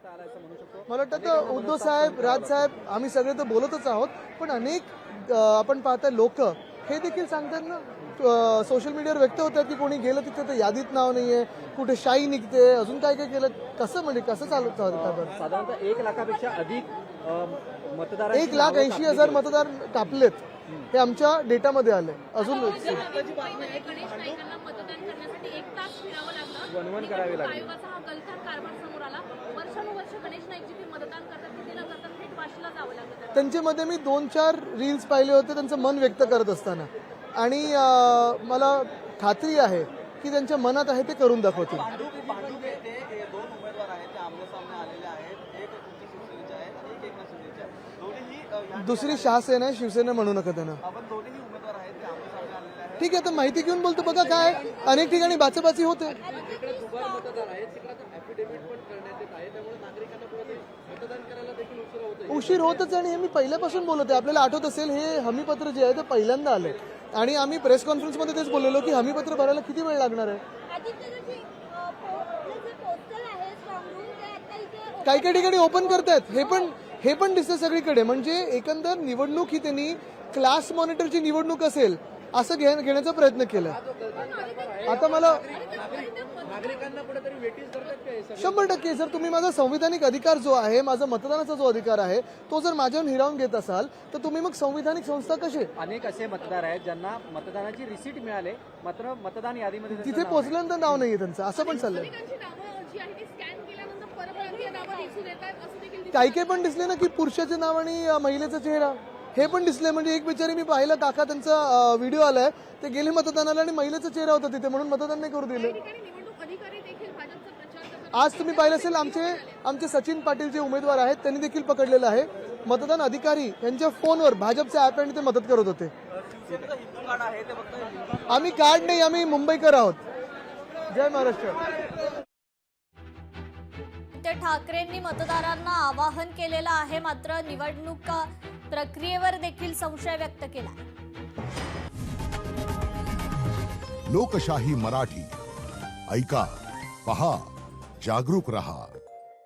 करता आला असं म्हणू शकतो? मला वाटतं तर उद्धव साहेब, राज साहेब, आम्ही सगळे तर बोलतच आहोत, पण अनेक आपण पाहता लोक हे देखील सांगतात ना, सोशल मीडियावर व्यक्त होतात की कोणी गेलं तिथे तर यादीत नाव नाहीये, कुठे शाई निघते, अजून काय काय केलं, कसं म्हणजे कसं चालतं? साधारणतः 1 लाखापेक्षा अधिक मतदार 1,80,000 मतदार कापलेत, हे आमच्या डेटामध्ये आले. अजून गणेश नाईकांना मतदान करण्यासाठी 1 तास फिरावं लागलं. वणवण करावी लागली. आयोगाचा हा गलथान कारभार समोर आला. वर्षानुवर्ष गणेश नाईक जिथे मतदान करतात तिथे न करता थेट वाशीला जावं लागलं त्यांना. त्यांच्यामध्ये मी 2-4 रील्स पाहिले होते त्यांचं मन व्यक्त करत असताना, आणि मला खात्री आहे की त्यांच्या मनात आहे ते करून दाखवतील. पांडुके ते 2 उमेदवार आहेत, ते आमने-सामने आलेले आहेत. एक तुमच्या शिवसेनेचे आहे आणि एक एकनाथ शिंदेचे आहे. दोन्हीही दुसरी शहासेना आहे, शिवसेना म्हणू नका त्यांना. आपण दोन्हीही उमेदवार आहेत, ते आमने-सामने आलेले आहेत. ठीक आहे, तर माहिती घेऊन बोलतो. बघा काय अनेक ठिकाणी बाचाबाची होते. उशीर होतच, आणि हे मी पहिल्यापासून बोलत आहे. आपल्याला आठवत असेल, हे हमीपत्र जे आहे ते पहिल्यांदा आले, आणि आम्ही प्रेस कॉन्फरन्समध्ये तेच बोललेलो की हमीपत्र भरायला किती वेळ लागणार आहे. काही काही ठिकाणी ओपन करतायत, हे पण दिसतं सगळीकडे. म्हणजे एकंदर निवडणूक ही त्यांनी क्लास मॉनिटरची निवडणूक असेल असं घेण्याचा प्रयत्न केला. आता मला 100% जर तुम्ही माझा संविधानिक अधिकार जो आहे, माझा मतदानाचा जो अधिकार आहे, तो जर माझ्यावर हिरावून घेत असाल तर तुम्ही मग संविधानिक संस्था कसे? अनेक असे मतदार आहेत ज्यांना मतदानाची रिसीट मिळाले, मात्र मतदान यादीमध्ये त्यांचं तिथे नाव पोहोचल्यानंतर नाव नाहीये त्यांचं, असं पण चाललंय. नागरिकांची नावं जी आहे ती स्कॅन केल्यानंतर परप्रांतीय नावं दिसून येत आहेत असं देखील काही काही पण दिसले ना की पुरुषाचे नाव आणि महिलेचा चेहरा हे पण दिसले. म्हणजे एक बिचारी मी पाहिलं, काका त्यांचा व्हिडिओ आलाय, ते गेले मतदानाला आणि महिलेचा चेहरा होता तिथे, म्हणून मतदान नाही करू दिले. ठिकाणी निवडणूक अधिकारी देखील भाजपचा प्रचार करतात. आज तुम्ही पाहिलं असेल, आमचे सचिन पाटील जे उमेदवार आहेत त्यांनी देखील पकडलेलं आहे. मतदान अधिकारी यांच्या फोनवर भाजपचे ॲप आणि ते मदत करत होते. शिवसेनेचं हिंदू कार्ड आहे, ते फक्त आम्ही कार्ड नाही, आम्ही मुंबईकर आहोत. जय महाराष्ट्र. उद्धव ठाकरेंनी मतदारांना आवाहन केलेलं आहे, मात्र निवडणूक प्रक्रियेवर देखील संशय व्यक्त केला. लोकशाही मराठी ऐका, पहा, जागरूक रहा.